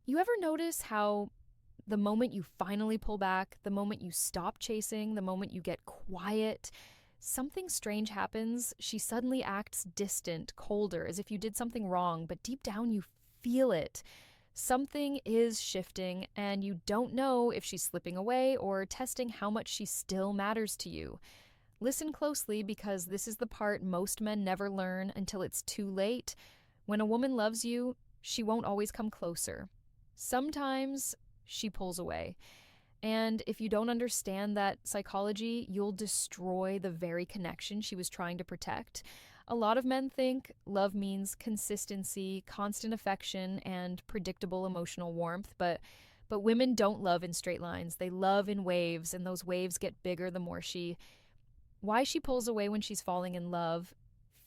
You ever notice how the moment you finally pull back, the moment you stop chasing, the moment you get quiet, something strange happens? She suddenly acts distant, colder, as if you did something wrong, but deep down you feel it. Something is shifting, and you don't know if she's slipping away or testing how much she still matters to you. Listen closely because this is the part most men never learn until it's too late. When a woman loves you, she won't always come closer. Sometimes she pulls away. And if you don't understand that psychology, you'll destroy the very connection she was trying to protect. A lot of men think love means consistency, constant affection, and predictable emotional warmth, but women don't love in straight lines. They love in waves, and those waves get bigger the more she why she pulls away when she's falling in love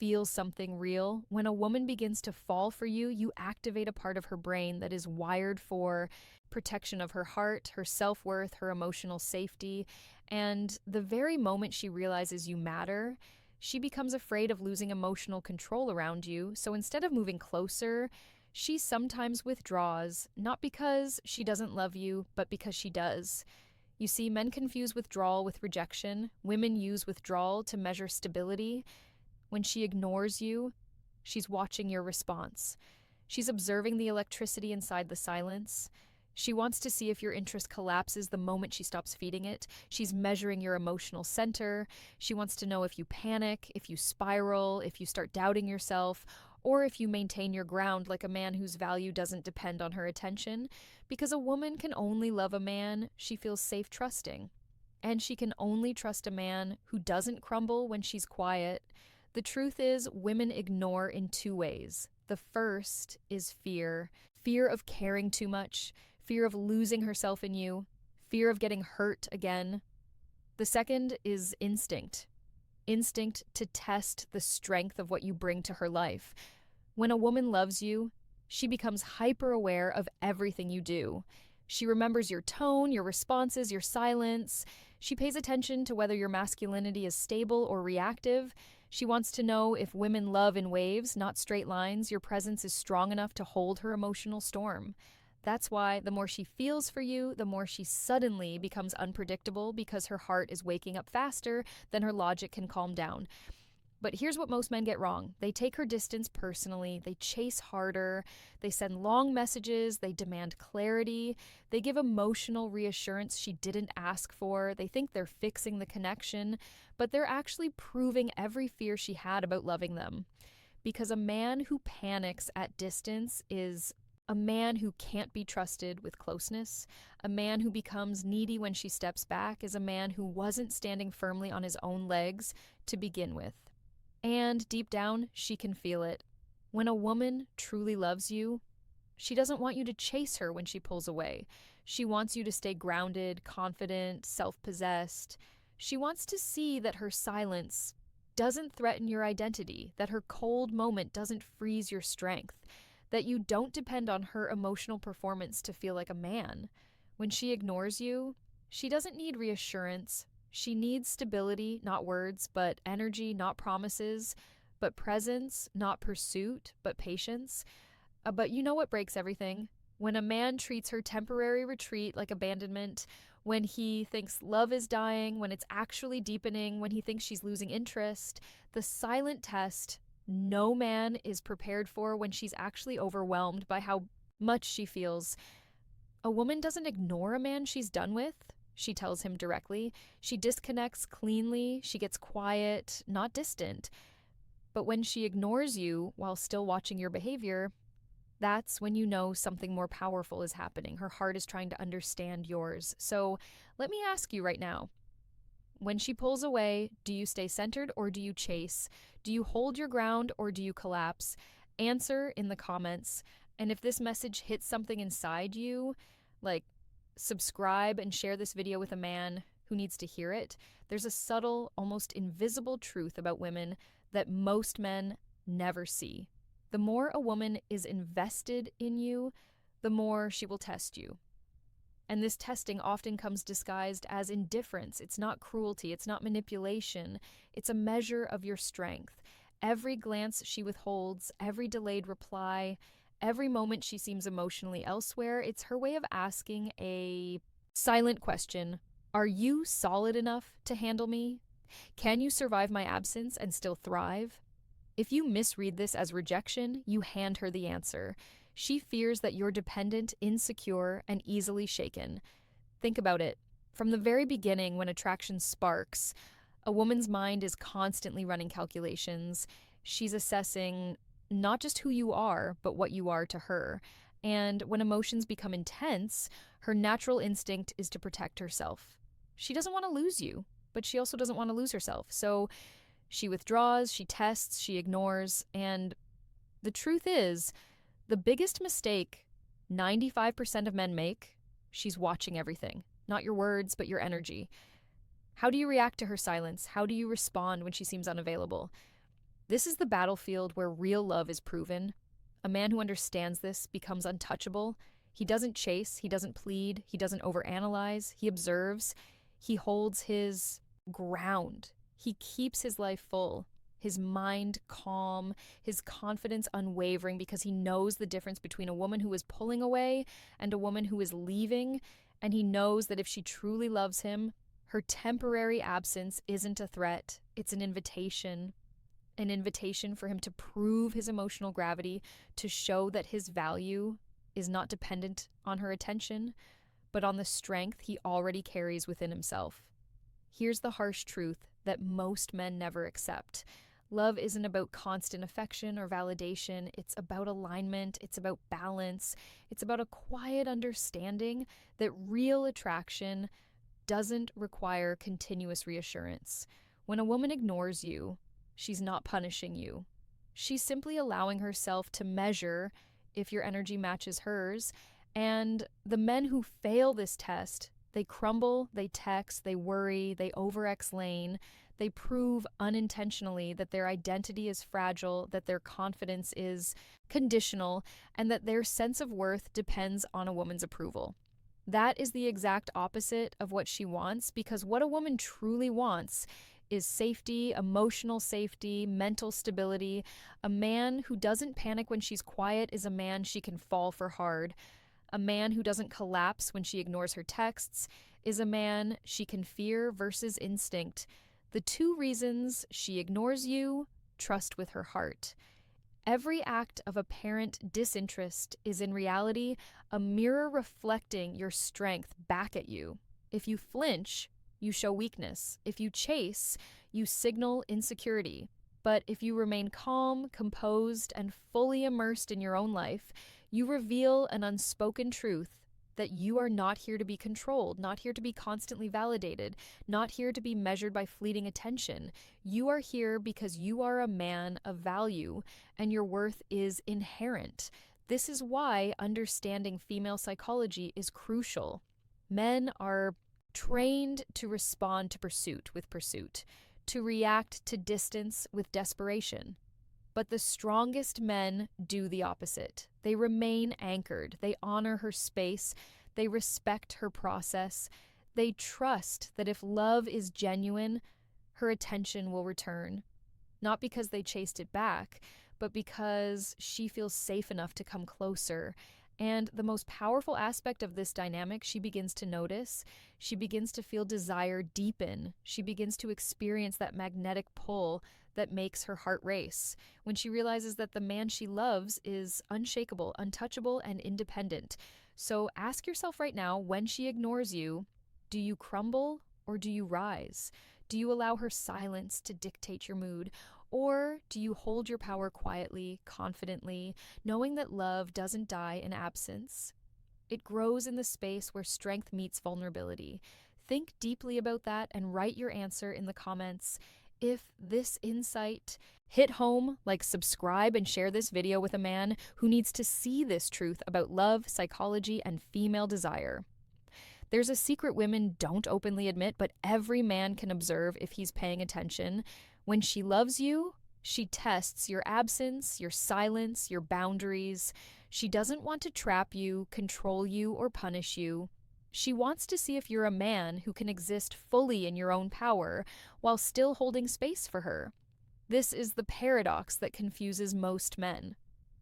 feels something real. When a woman begins to fall for you, you activate a part of her brain that is wired for protection of her heart, her self worth, her emotional safety. And the very moment she realizes you matter, she becomes afraid of losing emotional control around you. So instead of moving closer, she sometimes withdraws, not because she doesn't love you, but because she does. You see, men confuse withdrawal with rejection. Women use withdrawal to measure stability. When she ignores you, she's watching your response. She's observing the electricity inside the silence. She wants to see if your interest collapses the moment she stops feeding it. She's measuring your emotional center. She wants to know if you panic, if you spiral, if you start doubting yourself, or if you maintain your ground like a man whose value doesn't depend on her attention. Because a woman can only love a man she feels safe trusting. And she can only trust a man who doesn't crumble when she's quiet. The truth is, women ignore in two ways. The first is fear of caring too much, fear of losing herself in you, fear of getting hurt again. The second is instinct to test the strength of what you bring to her life. When a woman loves you, she becomes hyper aware of everything you do. She remembers your tone, your responses, your silence. She pays attention to whether your masculinity is stable or reactive. She wants to know if women love in waves, not straight lines, your presence is strong enough to hold her emotional storm. That's why the more she feels for you, the more she suddenly becomes unpredictable because her heart is waking up faster than her logic can calm down. But here's what most men get wrong. They take her distance personally, they chase harder, they send long messages, they demand clarity, they give emotional reassurance she didn't ask for, they think they're fixing the connection, but they're actually proving every fear she had about loving them. Because a man who panics at distance is a man who can't be trusted with closeness. A man who becomes needy when she steps back is a man who wasn't standing firmly on his own legs to begin with. And deep down, she can feel it. When a woman truly loves you, she doesn't want you to chase her when she pulls away. She wants you to stay grounded, confident, self-possessed. She wants to see that her silence doesn't threaten your identity, that her cold moment doesn't freeze your strength, that you don't depend on her emotional performance to feel like a man. When she ignores you, she doesn't need reassurance. She needs stability, not words, but energy, not promises, but presence, not pursuit, but patience. But you know what breaks everything? When a man treats her temporary retreat like abandonment, when he thinks love is dying, when it's actually deepening, when he thinks she's losing interest, the silent test no man is prepared for when she's actually overwhelmed by how much she feels. A woman doesn't ignore a man she's done with. She tells him directly. She disconnects cleanly. She gets quiet, not distant. But when she ignores you while still watching your behavior, that's when you know something more powerful is happening. Her heart is trying to understand yours. So let me ask you right now. When she pulls away, do you stay centered or do you chase? Do you hold your ground or do you collapse? Answer in the comments. And if this message hits something inside you, like subscribe and share this video with a man who needs to hear it. There's a subtle, almost invisible truth about women that most men never see. The more a woman is invested in you, the more she will test you. And this testing often comes disguised as indifference. It's not cruelty. It's not manipulation. It's a measure of your strength. Every glance she withholds, every delayed reply, Every moment she seems emotionally elsewhere, it's her way of asking a silent question. Are you solid enough to handle me? Can you survive my absence and still thrive? If you misread this as rejection, you hand her the answer. She fears that you're dependent, insecure, and easily shaken. Think about it. From the very beginning, when attraction sparks, a woman's mind is constantly running calculations. She's assessing not just who you are, but what you are to her. And when emotions become intense, her natural instinct is to protect herself. She doesn't want to lose you, but she also doesn't want to lose herself. So she withdraws, she tests, she ignores. And the truth is, the biggest mistake 95% of men make, she's watching everything. Not your words, but your energy. How do you react to her silence? How do you respond when she seems unavailable? This is the battlefield where real love is proven. A man who understands this becomes untouchable. He doesn't chase, he doesn't plead, he doesn't overanalyze, he observes. He holds his ground. He keeps his life full, his mind calm, his confidence unwavering, because he knows the difference between a woman who is pulling away and a woman who is leaving, and he knows that if she truly loves him, her temporary absence isn't a threat, it's an invitation for him to prove his emotional gravity, to show that his value is not dependent on her attention, but on the strength he already carries within himself. Here's the harsh truth that most men never accept. Love isn't about constant affection or validation. It's about alignment. It's about balance. It's about a quiet understanding that real attraction doesn't require continuous reassurance. When a woman ignores you, she's not punishing you. She's simply allowing herself to measure if your energy matches hers. And the men who fail this test, they crumble, they text, they worry, they over-explain. They prove unintentionally that their identity is fragile, that their confidence is conditional, and that their sense of worth depends on a woman's approval. That is the exact opposite of what she wants, because what a woman truly wants is safety, emotional safety, mental stability. A man who doesn't panic when she's quiet is a man she can fall for hard. A man who doesn't collapse when she ignores her texts is a man she can fear versus instinct. The two reasons she ignores you: trust with her heart. Every act of apparent disinterest is in reality a mirror reflecting your strength back at you. If you flinch, you show weakness. If you chase, you signal insecurity. But if you remain calm, composed, and fully immersed in your own life, you reveal an unspoken truth that you are not here to be controlled, not here to be constantly validated, not here to be measured by fleeting attention. You are here because you are a man of value, and your worth is inherent. This is why understanding female psychology is crucial. Men are trained to respond to pursuit with pursuit, to react to distance with desperation. But the strongest men do the opposite. They remain anchored. They honor her space. They respect her process. They trust that if love is genuine, her attention will return. Not because they chased it back, but because she feels safe enough to come closer. And the most powerful aspect of this dynamic she begins to notice, she begins to feel desire deepen. She begins to experience that magnetic pull that makes her heart race when she realizes that the man she loves is unshakable, untouchable, and independent. So ask yourself right now, when she ignores you, do you crumble or do you rise? Do you allow her silence to dictate your mood? Or do you hold your power quietly, confidently, knowing that love doesn't die in absence? It grows in the space where strength meets vulnerability. Think deeply about that and write your answer in the comments. If this insight hit home, subscribe and share this video with a man who needs to see this truth about love, psychology, and female desire. There's a secret women don't openly admit, but every man can observe if he's paying attention. When she loves you, she tests your absence, your silence, your boundaries. She doesn't want to trap you, control you, or punish you. She wants to see if you're a man who can exist fully in your own power while still holding space for her. This is the paradox that confuses most men.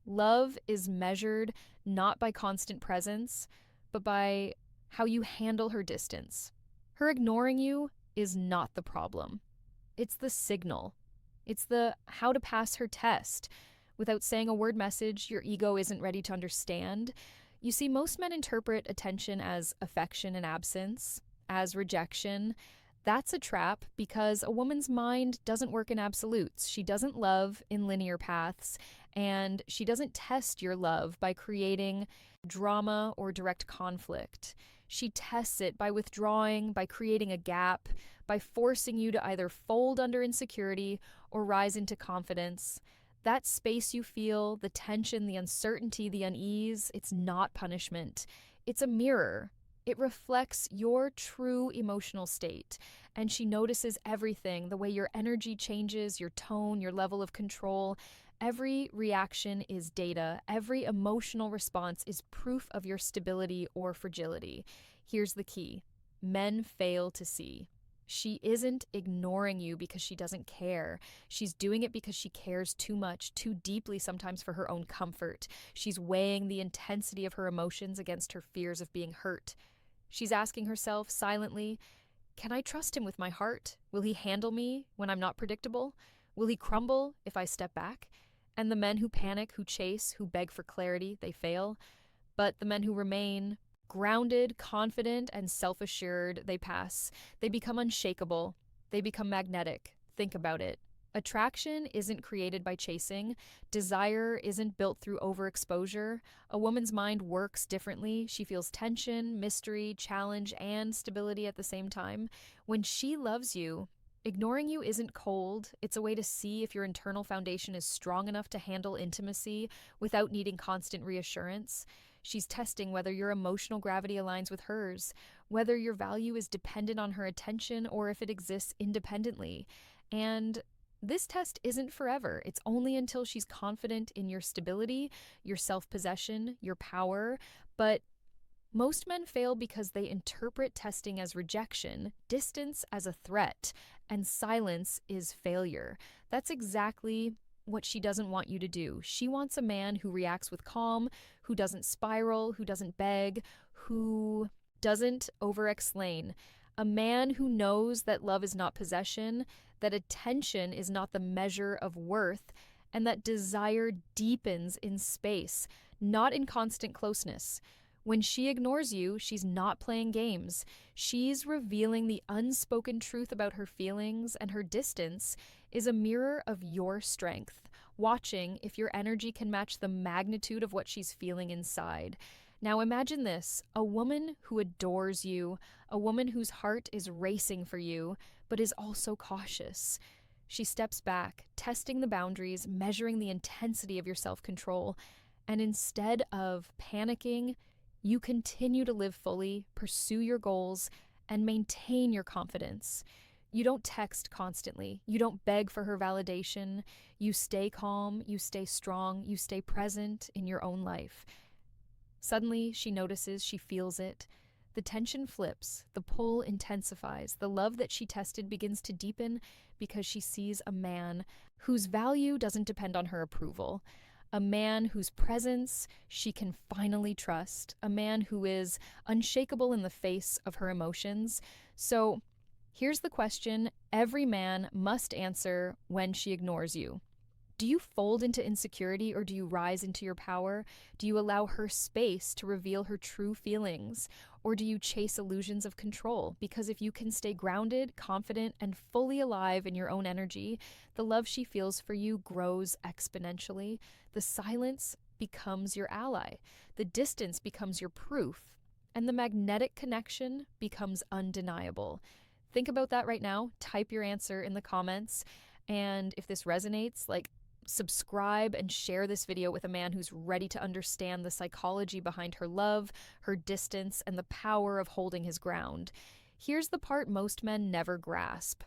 Love is measured not by constant presence, but by how you handle her distance. Her ignoring you is not the problem. It's the signal. It's the how to pass her test. Without saying a word message your ego isn't ready to understand. You see, most men interpret attention as affection and absence, as rejection. That's a trap because a woman's mind doesn't work in absolutes. She doesn't love in linear paths, and she doesn't test your love by creating drama or direct conflict. She tests it by withdrawing, by creating a gap, by forcing you to either fold under insecurity or rise into confidence. That space you feel, the tension, the uncertainty, the unease, it's not punishment. It's a mirror. It reflects your true emotional state, and she notices everything, the way your energy changes, your tone, your level of control. Every reaction is data. Every emotional response is proof of your stability or fragility. Here's the key: men fail to see. She isn't ignoring you because she doesn't care. She's doing it because she cares too much, too deeply sometimes for her own comfort. She's weighing the intensity of her emotions against her fears of being hurt. She's asking herself silently, can I trust him with my heart? Will he handle me when I'm not predictable? Will he crumble if I step back? And the men who panic, who chase, who beg for clarity, they fail. But the men who remain grounded, confident, and self-assured, they pass. They become unshakable. They become magnetic. Think about it. Attraction isn't created by chasing. Desire isn't built through overexposure. A woman's mind works differently. She feels tension, mystery, challenge, and stability at the same time. When she loves you, ignoring you isn't cold. It's a way to see if your internal foundation is strong enough to handle intimacy without needing constant reassurance. She's testing whether your emotional gravity aligns with hers, whether your value is dependent on her attention or if it exists independently. And this test isn't forever. It's only until she's confident in your stability, your self-possession, your power. But most men fail because they interpret testing as rejection, distance as a threat, and silence is failure. That's exactly what she doesn't want you to do. She wants a man who reacts with calm, who doesn't spiral, who doesn't beg, who doesn't over-explain. A man who knows that love is not possession, that attention is not the measure of worth, and that desire deepens in space, not in constant closeness. When she ignores you, she's not playing games. She's revealing the unspoken truth about her feelings, and her distance is a mirror of your strength, watching if your energy can match the magnitude of what she's feeling inside. Now imagine this: a woman who adores you, a woman whose heart is racing for you, but is also cautious. She steps back, testing the boundaries, measuring the intensity of your self-control, and instead of panicking, you continue to live fully, pursue your goals, and maintain your confidence. You don't text constantly. You don't beg for her validation. You stay calm, you stay strong, you stay present in your own life. Suddenly, she notices, she feels it. The tension flips, the pull intensifies, the love that she tested begins to deepen because she sees a man whose value doesn't depend on her approval. A man whose presence she can finally trust. A man who is unshakable in the face of her emotions. So here's the question every man must answer when she ignores you. Do you fold into insecurity or do you rise into your power? Do you allow her space to reveal her true feelings? Or do you chase illusions of control? Because if you can stay grounded, confident, and fully alive in your own energy, the love she feels for you grows exponentially. The silence becomes your ally. The distance becomes your proof. And the magnetic connection becomes undeniable. Think about that right now. Type your answer in the comments. And if this resonates, subscribe and share this video with a man who's ready to understand the psychology behind her love, her distance, and the power of holding his ground. Here's the part most men never grasp.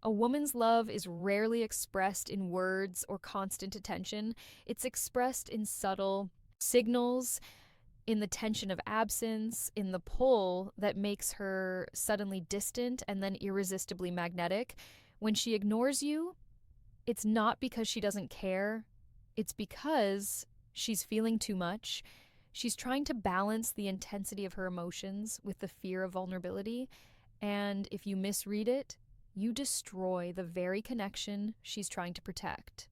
A woman's love is rarely expressed in words or constant attention. It's expressed in subtle signals, in the tension of absence, in the pull that makes her suddenly distant and then irresistibly magnetic. When she ignores you, it's not because she doesn't care. It's because She's feeling too much. She's trying to balance the intensity of her emotions with the fear of vulnerability. And if you misread it, you destroy the very connection she's trying to protect.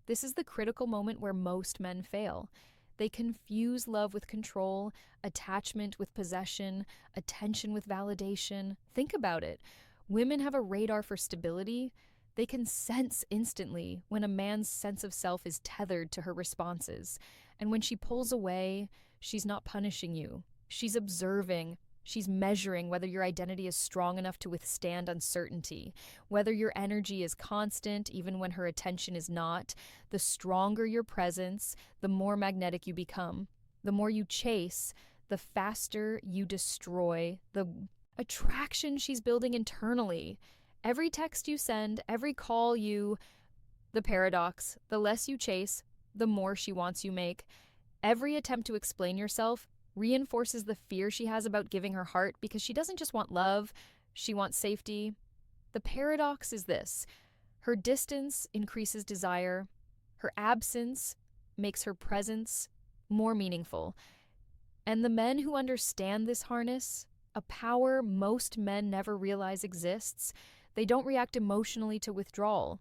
This is the critical moment where most men fail. They confuse love with control, attachment with possession, attention with validation. Think about it. Women have a radar for stability. They can sense instantly when a man's sense of self is tethered to her responses. And when she pulls away, she's not punishing you. She's observing. She's measuring whether your identity is strong enough to withstand uncertainty, whether your energy is constant even when her attention is not. The stronger your presence, the more magnetic you become. The more you chase, the faster you destroy the attraction she's building internally. Every text you send, every call the paradox, the less you chase, the more she wants you make. Every attempt to explain yourself reinforces the fear she has about giving her heart because she doesn't just want love, she wants safety. The paradox is this: her distance increases desire, her absence makes her presence more meaningful. And the men who understand this harness, a power most men never realize exists, they don't react emotionally to withdrawal.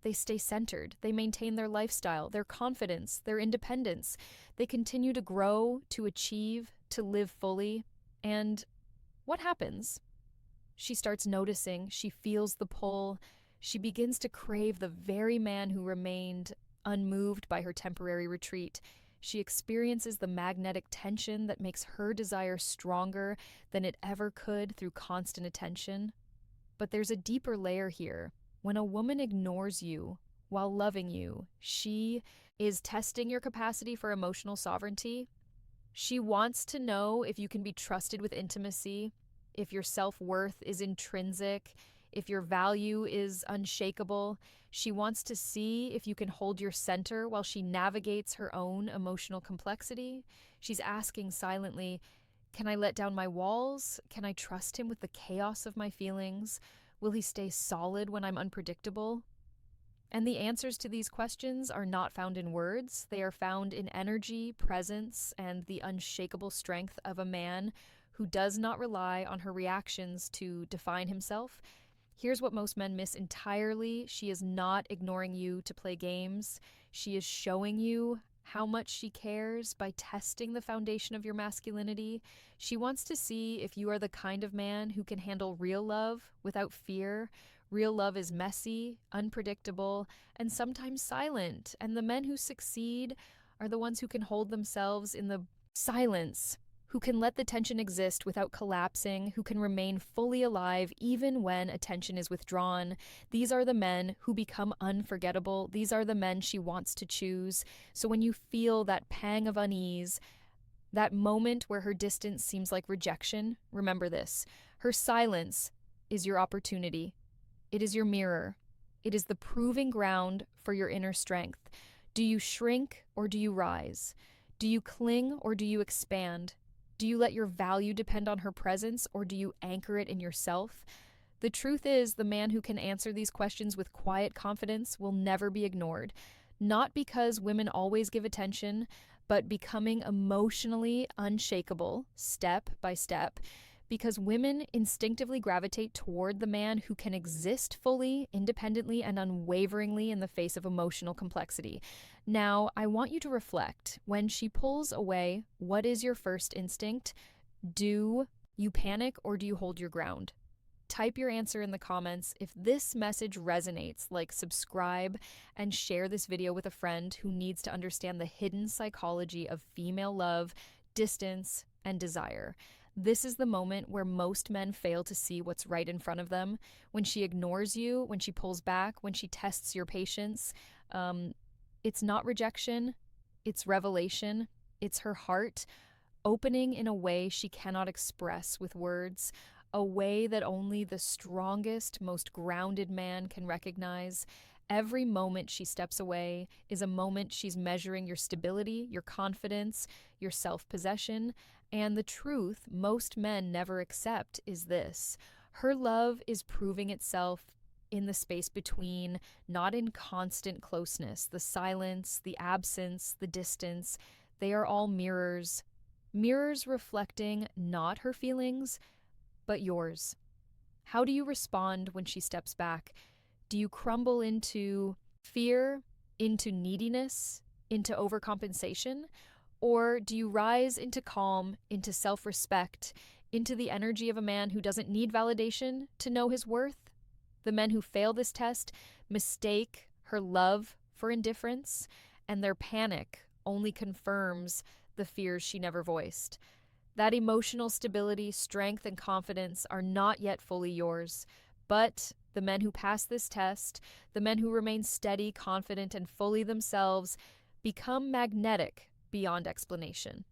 They stay centered. They maintain their lifestyle, their confidence, their independence. They continue to grow, to achieve, to live fully. And what happens? She starts noticing. She feels the pull. She begins to crave the very man who remained unmoved by her temporary retreat. She experiences the magnetic tension that makes her desire stronger than it ever could through constant attention. But there's a deeper layer here. When a woman ignores you while loving you, she is testing your capacity for emotional sovereignty. She wants to know if you can be trusted with intimacy, if your self-worth is intrinsic, if your value is unshakable. She wants to see if you can hold your center while she navigates her own emotional complexity. She's asking silently, can I let down my walls? Can I trust him with the chaos of my feelings? Will he stay solid when I'm unpredictable? And the answers to these questions are not found in words. They are found in energy, presence, and the unshakable strength of a man who does not rely on her reactions to define himself. Here's what most men miss entirely. She is not ignoring you to play games. She is showing you how much she cares by testing the foundation of your masculinity. She wants to see if you are the kind of man who can handle real love without fear. Real love is messy, unpredictable, and sometimes silent. And the men who succeed are the ones who can hold themselves in the silence, who can let the tension exist without collapsing, who can remain fully alive even when attention is withdrawn. These are the men who become unforgettable. These are the men she wants to choose. So when you feel that pang of unease, that moment where her distance seems like rejection, remember this: her silence is your opportunity. It is your mirror. It is the proving ground for your inner strength. Do you shrink or do you rise? Do you cling or do you expand? Do you let your value depend on her presence, or do you anchor it in yourself? The truth is, the man who can answer these questions with quiet confidence will never be ignored. Not because women always give attention, but becoming emotionally unshakable, step by step. Because women instinctively gravitate toward the man who can exist fully, independently, and unwaveringly in the face of emotional complexity. Now, I want you to reflect. When she pulls away, what is your first instinct? Do you panic or do you hold your ground? Type your answer in the comments. If this message resonates, subscribe and share this video with a friend who needs to understand the hidden psychology of female love, distance, and desire. This is the moment where most men fail to see what's right in front of them. When she ignores you, when she pulls back, when she tests your patience, it's not rejection, it's revelation. It's her heart opening in a way she cannot express with words, a way that only the strongest, most grounded man can recognize. Every moment she steps away is a moment she's measuring your stability, your confidence, your self-possession. And the truth most men never accept is this: her love is proving itself in the space between, not in constant closeness. The silence, the absence, the distance, they are all mirrors. Mirrors reflecting not her feelings, but yours. How do you respond when she steps back? Do you crumble into fear, into neediness, into overcompensation? Or do you rise into calm, into self respect, into the energy of a man who doesn't need validation to know his worth? The men who fail this test mistake her love for indifference, and their panic only confirms the fears she never voiced. That emotional stability, strength, and confidence are not yet fully yours, but the men who pass this test, the men who remain steady, confident, and fully themselves, become magnetic beyond explanation.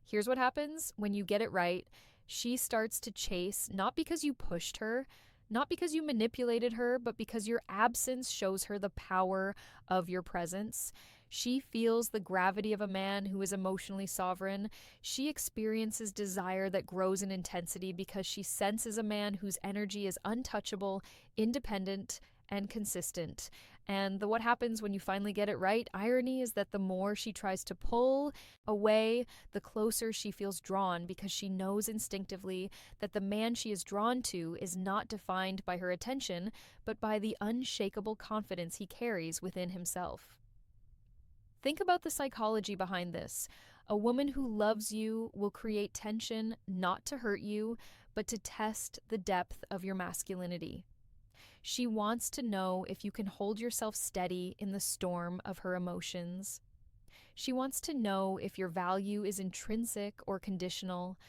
Here's what happens when you get it right. She starts to chase, not because you pushed her, not because you manipulated her, but because your absence shows her the power of your presence. She feels the gravity of a man who is emotionally sovereign. She experiences desire that grows in intensity because she senses a man whose energy is untouchable, independent, and consistent. And what happens when you finally get it right, irony is that the more she tries to pull away, the closer she feels drawn, because she knows instinctively that the man she is drawn to is not defined by her attention, but by the unshakable confidence he carries within himself. Think about the psychology behind this. A woman who loves you will create tension not to hurt you, but to test the depth of your masculinity. She wants to know if you can hold yourself steady in the storm of her emotions. She wants to know if your value is intrinsic or conditional.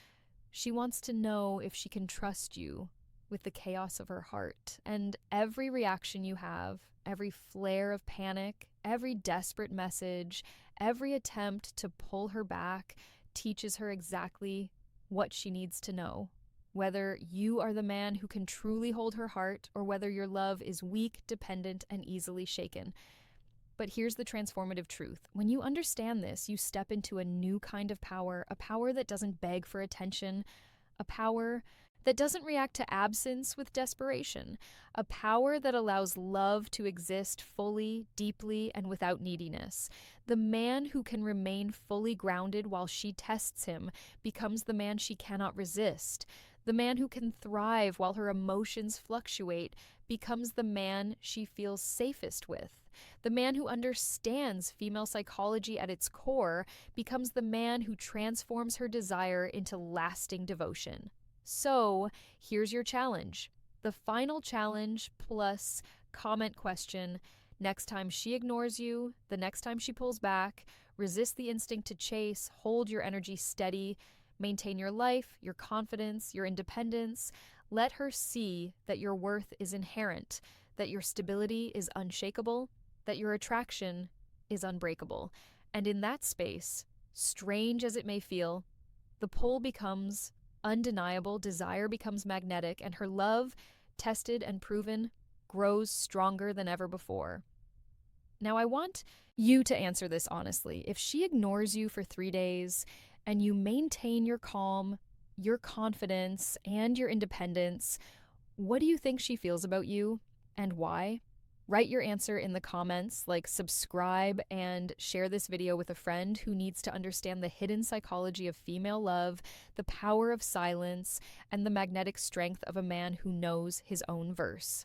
She wants to know if she can trust you with the chaos of her heart. And every reaction you have, every flare of panic, every desperate message, every attempt to pull her back teaches her exactly what she needs to know. Whether you are the man who can truly hold her heart, or whether your love is weak, dependent, and easily shaken. But here's the transformative truth. When you understand this, you step into a new kind of power, a power that doesn't beg for attention, a power that doesn't react to absence with desperation, a power that allows love to exist fully, deeply, and without neediness. The man who can remain fully grounded while she tests him becomes the man she cannot resist. The man who can thrive while her emotions fluctuate becomes the man she feels safest with. The man who understands female psychology at its core becomes the man who transforms her desire into lasting devotion. So, here's your challenge. The final challenge plus comment question. Next time she ignores you, the next time she pulls back, resist the instinct to chase, hold your energy steady, maintain your life, your confidence, your independence. Let her see that your worth is inherent, that your stability is unshakable, that your attraction is unbreakable. And in that space, strange as it may feel, the pull becomes undeniable, desire becomes magnetic, and her love, tested and proven, grows stronger than ever before. Now, I want you to answer this honestly. If she ignores you for 3 days and you maintain your calm, your confidence, and your independence, what do you think she feels about you and why? Write your answer in the comments, subscribe, and share this video with a friend who needs to understand the hidden psychology of female love, the power of silence, and the magnetic strength of a man who knows his own verse.